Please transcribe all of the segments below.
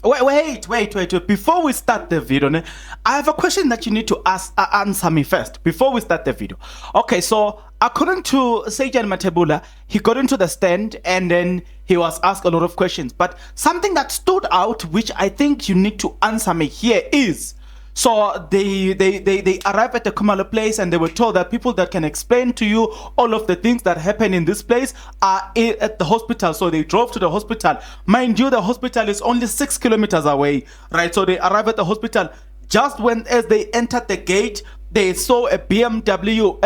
Wait. Before we start the video, I have a question that you need to answer me first before we start the video. Okay, so according to Sejan Matebula, he got into the stand and then he was asked a lot of questions. But something that stood out, which I think you need to answer me here is, so they arrived at the Khumalo place and they were told that people that can explain to you all of the things that happen in this place are at the hospital. So they drove to the hospital. Mind you, the hospital is only 6 kilometers away, right? So they arrived at the hospital. Just as they entered the gate, they saw a BMW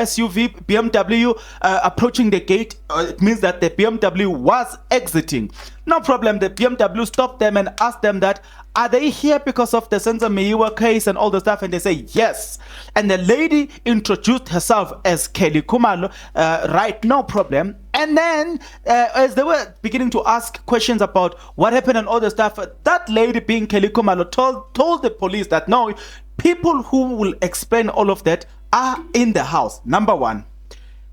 approaching the gate. It means that the BMW was exiting. No problem. The BMW stopped them and asked them that, are they here because of the Senzo Meyiwa case and all the stuff? And they say yes. And the lady introduced herself as Kelly Khumalo, right? No problem. And then as they were beginning to ask questions about what happened and all the stuff, that lady, being Kelly Khumalo, told the police that no, people who will explain all of that are in the house. Number one,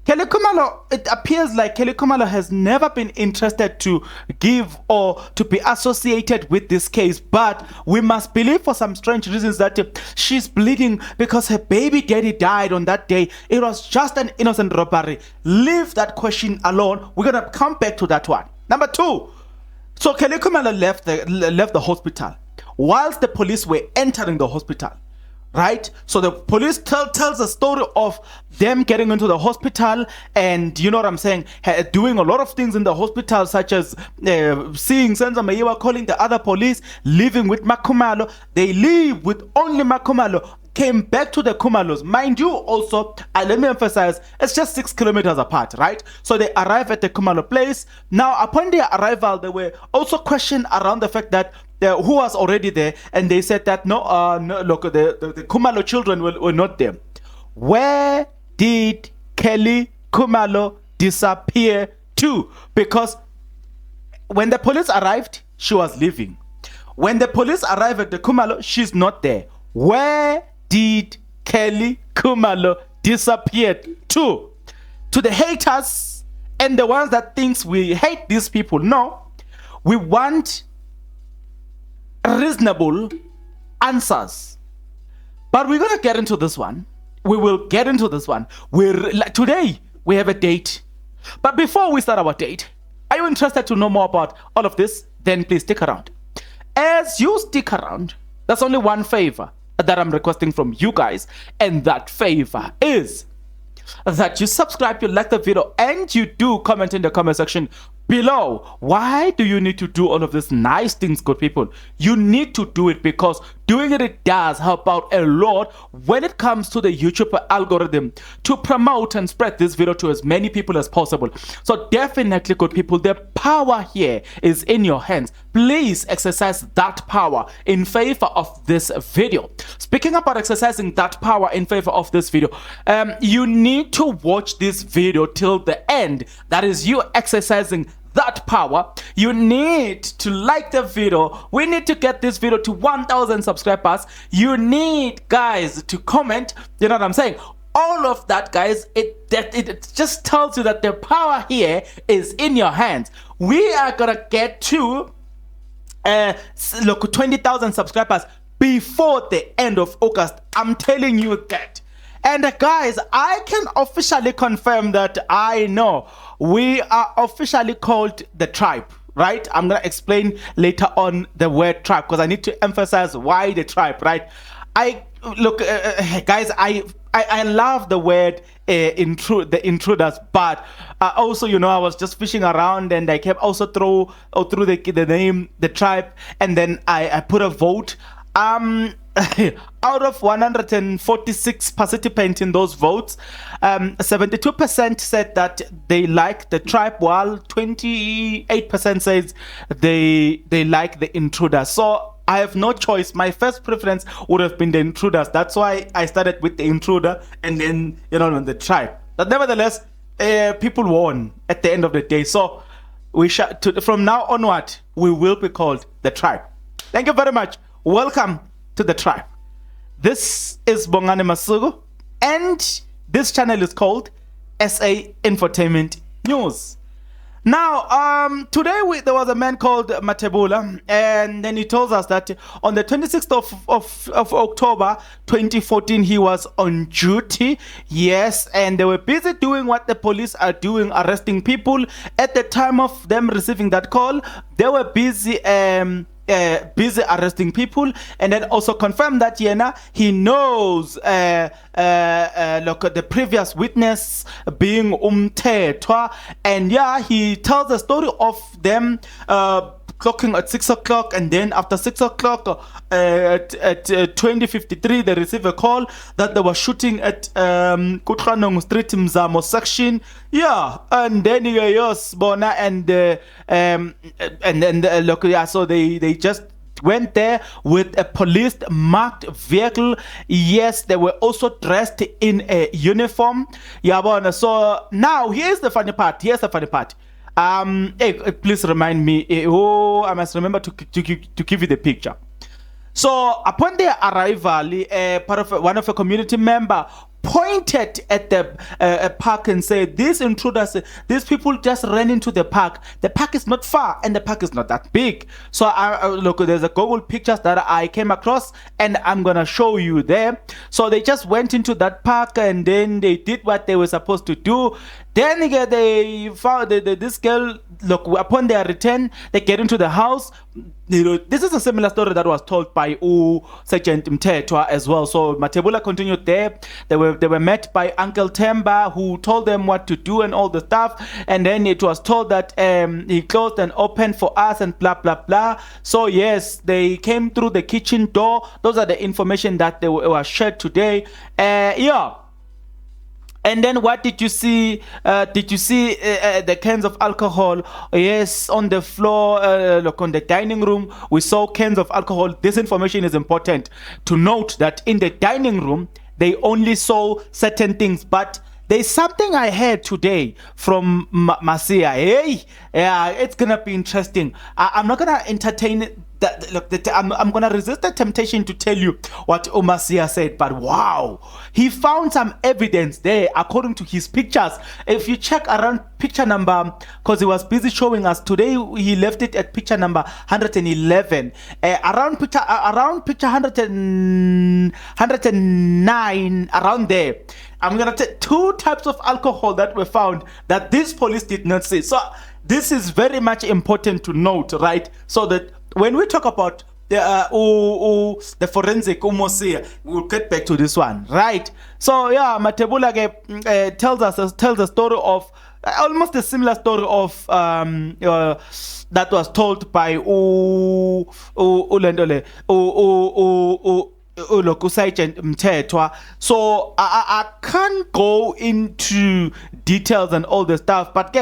Kelly Khumalo, it appears like Kelly Khumalo has never been interested to give or to be associated with this case, but we must believe for some strange reasons that she's bleeding because her baby daddy died on that day. It was just an innocent robbery. Leave that question alone. We're going to come back to that one. Number two, so Kelly Khumalo left the hospital whilst the police were entering the hospital. Right, so the police tells a story of them getting into the hospital, and you know what I'm saying, doing a lot of things in the hospital, such as seeing Senzo Meyiwa, calling the other police, living with Khumalo. They leave with only Khumalo. Came back to the Khumalos. Mind you, also, let me emphasize, it's just 6 kilometers apart, right? So they arrive at the Khumalo place. Now, upon their arrival, they were also questioned around the fact that who was already there, and they said that no, look, the Khumalo children were not there. Where did Kelly Khumalo disappear to? Because when the police arrived, she was leaving. When the police arrived at the Khumalo, she's not there. Where did Kelly Khumalo disappear to? To the haters and the ones that thinks we hate these people, no. We want reasonable answers. But we're going to get into this one. We will get into this one. Today, we have a date. But before we start our date, are you interested to know more about all of this? Then please stick around. As you stick around, there's only one favor that I'm requesting from you guys, and that favor is that you subscribe, you like the video, and you do comment in the comment section below. Why do you need to do all of these nice things, good people? You need to do it because doing it does help out a lot when it comes to the YouTube algorithm to promote and spread this video to as many people as possible. So definitely, good people, the power here is in your hands. Please exercise that power in favor of this video. Speaking about exercising that power in favor of this video, you need to watch this video till the end. That is you exercising that power. You need to like the video. We need to get this video to 1,000 subscribers. You need, guys, to comment. You know what I'm saying? All of that, guys, it just tells you that the power here is in your hands. We are gonna get to 20,000 subscribers before the end of August. I'm telling you that. And guys, I can officially confirm that I know we are officially called the tribe, right? I'm going to explain later on the word tribe because I need to emphasize why the tribe, right? Guys, I love the word the intruders, but also, you know, I was just fishing around and I kept also through the name, the tribe, and then I put a vote. Out of 146 participants in those votes, 72% said that they like the tribe, while 28% says they like the intruders. So I have no choice. My first preference would have been the intruders. That's why I started with the intruder and then, you know, the tribe. But nevertheless, people won at the end of the day. So from now onward, we will be called the tribe. Thank you very much. Welcome to the tribe. This is Bongani Masugu, and this channel is called SA Infotainment News. Now, today there was a man called Matebula, and then he tells us that on the 26th of October 2014, he was on duty. Yes, and they were busy doing what the police are doing, arresting people. At the time of them receiving that call, they were busy busy arresting people, and then also confirm that he knows look at the previous witness being Umthethwa, and he tells the story of them clocking at 6 o'clock, and then after 6 o'clock at 20:53 they receive a call that they were shooting at Kutranong Street Mzamo section. And then yes bona, and then look, so they just went there with a police marked vehicle. Yes, they were also dressed in a uniform. So now here's the funny part. Hey, please remind me. I must remember to give you the picture. So upon their arrival, one of a community member pointed at the park and said, "These intruders, these people just ran into the park. The park is not far, and the park is not that big." So look, there's a Google pictures that I came across, and I'm gonna show you there. So they just went into that park, and then they did what they were supposed to do. Then they found this girl. Look, upon their return, they get into the house. This is a similar story that was told by Sergeant Mthethwa as well. So Matebula continued there. They were met by Uncle Temba, who told them what to do and all the stuff. And then it was told that he closed and opened for us and blah blah blah. So yes, they came through the kitchen door. Those are the information that they were shared today. And then what did you see? Did you see the cans of alcohol? Yes, on the floor, look, on the dining room, we saw cans of alcohol. This information is important to note, that in the dining room, they only saw certain things, but there's something I heard today from Masia. Hey, it's gonna be interesting. I'm not gonna entertain it. I'm gonna resist the temptation to tell you what Masia said, but wow, he found some evidence there according to his pictures. If you check around picture number, because he was busy showing us today, he left it at picture number 111. Around picture 109, around there. I'm gonna take two types of alcohol that were found that this police did not see. So this is very much important to note, right? So that when we talk about the forensic Umosia, we'll get back to this one, right? So Matebula tells a story of almost a similar story of that was told by Sergeant Mthethwa. So I can't go into details and all the stuff, but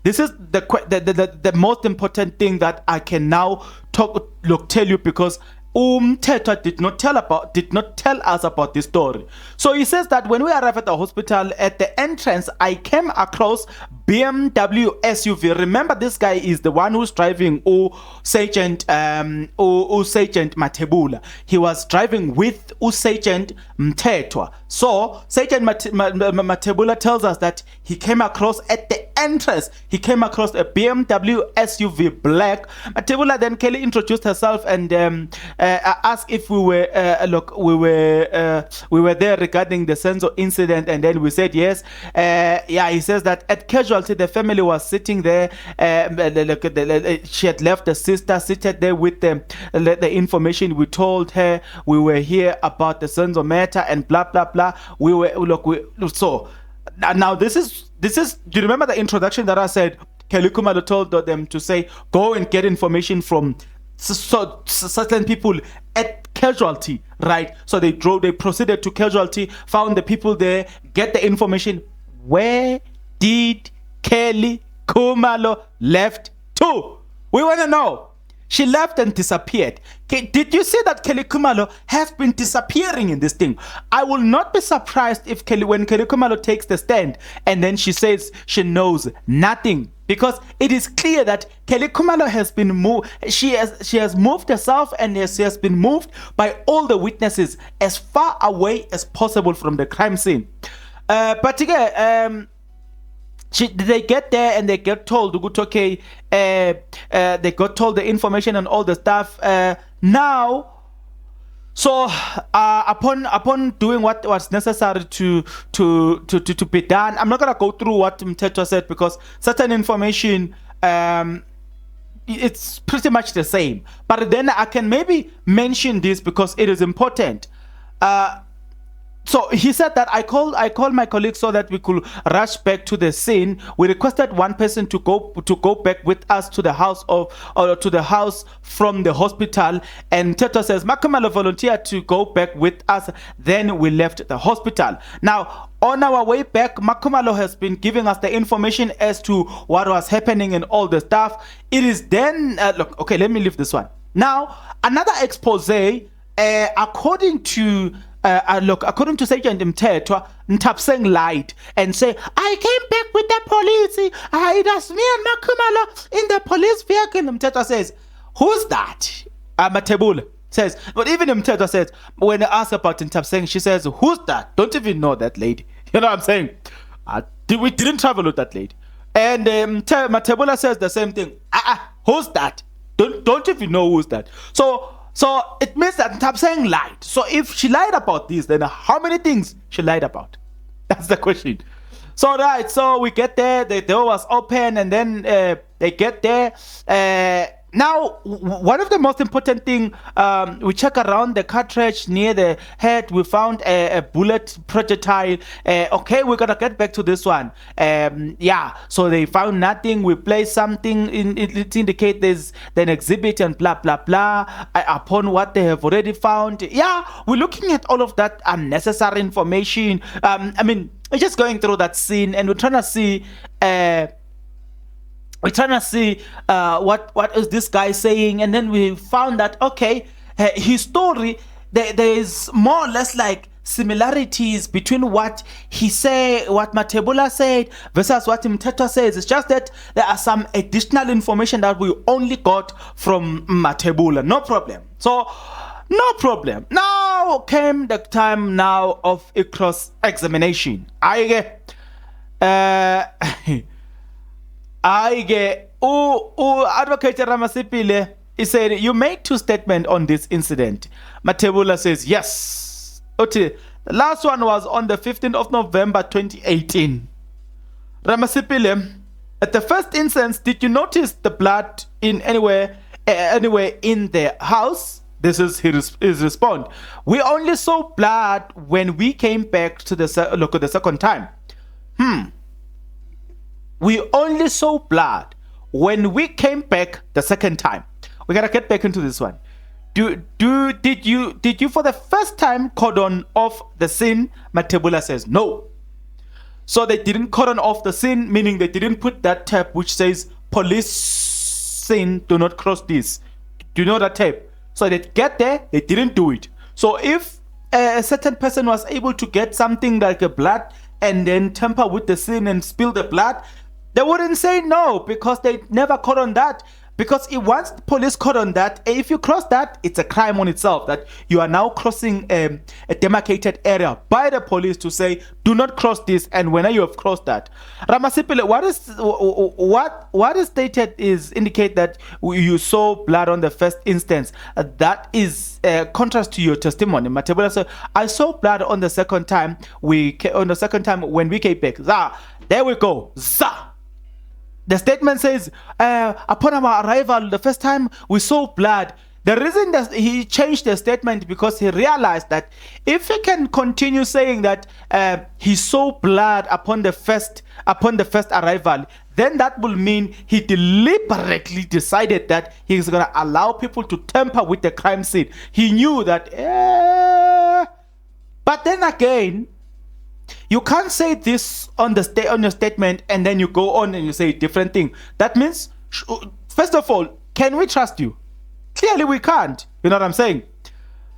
this is the most important thing that I can now tell you, because Mthethwa did not tell us about this story. So he says that when we arrived at the hospital, at the entrance, I came across BMW SUV. Remember, this guy is the one who's driving Sergeant Matebula. He was driving with Sergeant Mthethwa. So Sergeant Matebula tells us that he came across at the entrance, he came across a BMW SUV black. Matebula then Kelly introduced herself and asked if we were there regarding the Senzo incident, and then we said yes. He says that at casualty the family was sitting there. She had left the sister seated there with the information. We told her we were here about the Senzo matter and blah blah blah. So now this is. Do you remember the introduction that I said? Kelly Khumalo told them to say, go and get information from certain people at casualty, right? So they proceeded to casualty, found the people there, get the information. Where did Kelly Khumalo left to? We want to know. She left and disappeared. Did you see that Kelly Khumalo has been disappearing in this thing? I will not be surprised if when Kelly Khumalo takes the stand and then she says she knows nothing, because it is clear that Kelly Khumalo has been moved. She has moved herself, and she has been moved by all the witnesses as far away as possible from the crime scene. They get there and they get told, okay, they got told the information and all the stuff. Now, so upon doing what was necessary to be done, I'm not gonna go through what Mteto said because certain information it's pretty much the same. But then I can maybe mention this because it is important. So he said that I called my colleagues so that we could rush back to the scene. We requested one person to go back with us to the house to the house from the hospital. And Teto says Khumalo volunteered to go back with us. Then we left the hospital. Now on our way back, Khumalo has been giving us the information as to what was happening and all the stuff. It is then look, okay, let me leave this one. Now another expose, according to according to Sergeant Mteto, Ntapseng lied and say, I came back with the police. It was me and Khumalo in the police vehicle. Mteto says, who's that? Matebula says, but even Mteto says, when I asked about Ntapseng, she says, who's that? Don't even know that lady. You know what I'm saying? We didn't travel with that lady. And Matebula says the same thing. Who's that? Don't even know who's that. So it means that Ntapseng lied. So if she lied about this, then how many things she lied about? That's the question. So right, so we get there, the door was open, and then they get there. Now, one of the most important thing, we check around the cartridge near the head. We found a bullet projectile. Okay, we're gonna get back to this one. Yeah, so they found nothing. We placed something in it indicate there's an exhibit and blah blah blah. Upon what they have already found, yeah, we're looking at all of that unnecessary information. I mean, we're just going through that scene and we're trying to see. What is this guy saying, and then we found that okay, his story there is more or less like similarities between what he said, what Matebula said versus what Mteto says. It's just that there are some additional information that we only got from Matebula. No problem. So no problem. Now came the time now of a cross-examination. I get Advocate Ramasipile, he said, you made two statements on this incident. Matebula says, yes. Okay. The last one was on the 15th of November 2018. Ramasipile, at the first instance, did you notice the blood in anywhere in the house? This is his response. We only saw blood when we came back to the second time. We only saw blood when we came back the second time. We gotta get back into this one. Did you for the first time cordon off the scene? Matebula says no. So they didn't cordon off the scene, meaning they didn't put that tape which says police scene, do not cross this. Do you know that tape? So they get there, they didn't do it. So if a certain person was able to get something like a blood and then tamper with the scene and spill the blood, they wouldn't say no because they never caught on that. Because once police caught on that, if you cross that, it's a crime on itself that you are now crossing a demarcated area by the police to say, do not cross this, and when you have crossed that. Ramasipile, what is stated is indicate that you saw blood on the first instance. That is contrast to your testimony. Matebula said, I saw blood on the second time. On the second time when we came back. There we go. The statement says, upon our arrival, the first time we saw blood. The reason that he changed the statement because he realized that if he can continue saying that he saw blood upon the first arrival, then that will mean he deliberately decided that he's gonna allow people to tamper with the crime scene. He knew that, but then again, you can't say this on your statement and then you go on and you say a different thing. That means, first of all, can we trust you? Clearly we can't. You know what I'm saying?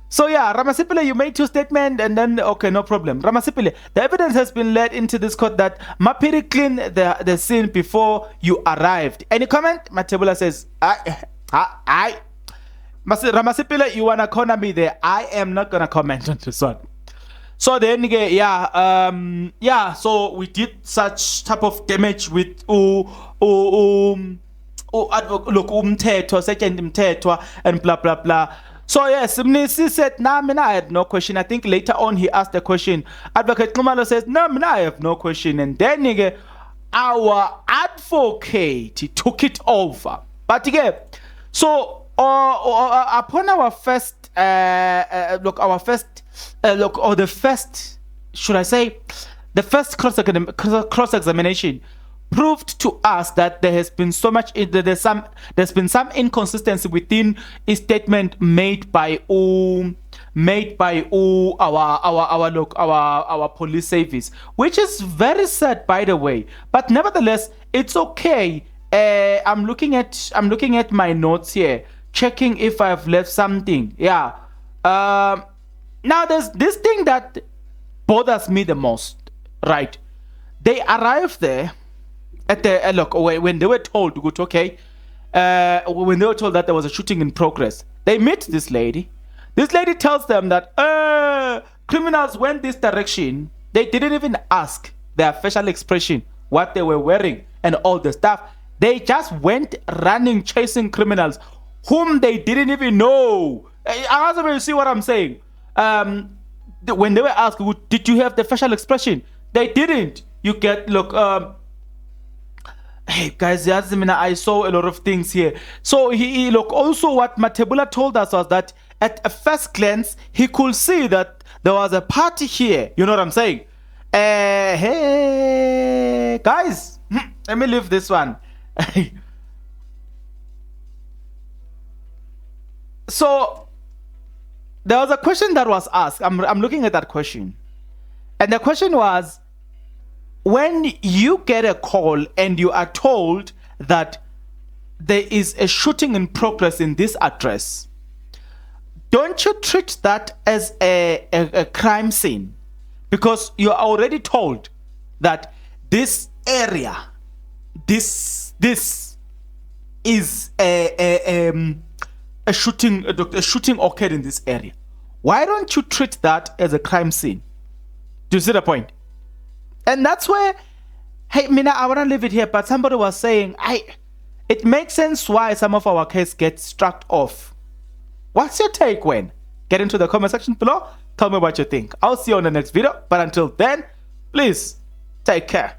So yeah, Ramasipile, you made two statements and then, okay, no problem. Ramasipile, the evidence has been led into this court that Mapiri cleaned the scene before you arrived. Any comment? Matebula says, Ramasipile, you want to corner me there. I am not going to comment on this one. So then yeah, so we did such type of damage with look umthetho setshenziswa umthetho and blah blah blah. So yes, Mnisi said, nah, mina, I had no question. I think later on he asked a question. Advocate Khumalo says, no, mina, I have no question. And then our advocate, he took it over. But again, so upon our first should I say, the first cross-examination proved to us that there has been so much, there's been some inconsistency within a statement made by our police service, which is very sad, by the way. But nevertheless, it's okay. I'm looking at my notes here, checking if I've left something. Yeah. Now there's this thing that bothers me the most, right? They arrived there at the look when they were told, okay, when they were told that there was a shooting in progress. They meet this lady. This lady tells them that criminals went this direction. They didn't even ask their facial expression, what they were wearing, and all the stuff. They just went running, chasing criminals whom they didn't even know. I don't know if you see what I'm saying. When they were asked, did you have the facial expression? They didn't. You get, look, hey guys, I saw a lot of things here. So he look, also what Matebula told us was that at a first glance, he could see that there was a party here. You know what I'm saying? Hey guys, let me leave this one. So there was a question that was asked. I'm looking at that question. And the question was, when you get a call and you are told that there is a shooting in progress in this address, don't you treat that as a crime scene? Because you are already told that this area, this is a shooting occurred in this area. Why don't you treat that as a crime scene? Do you see the point? And that's where, hey, Mina, I want to leave it here, but somebody was saying, it makes sense why some of our case gets struck off. What's your take, Wayne? Get into the comment section below. Tell me what you think. I'll see you on the next video. But until then, please take care.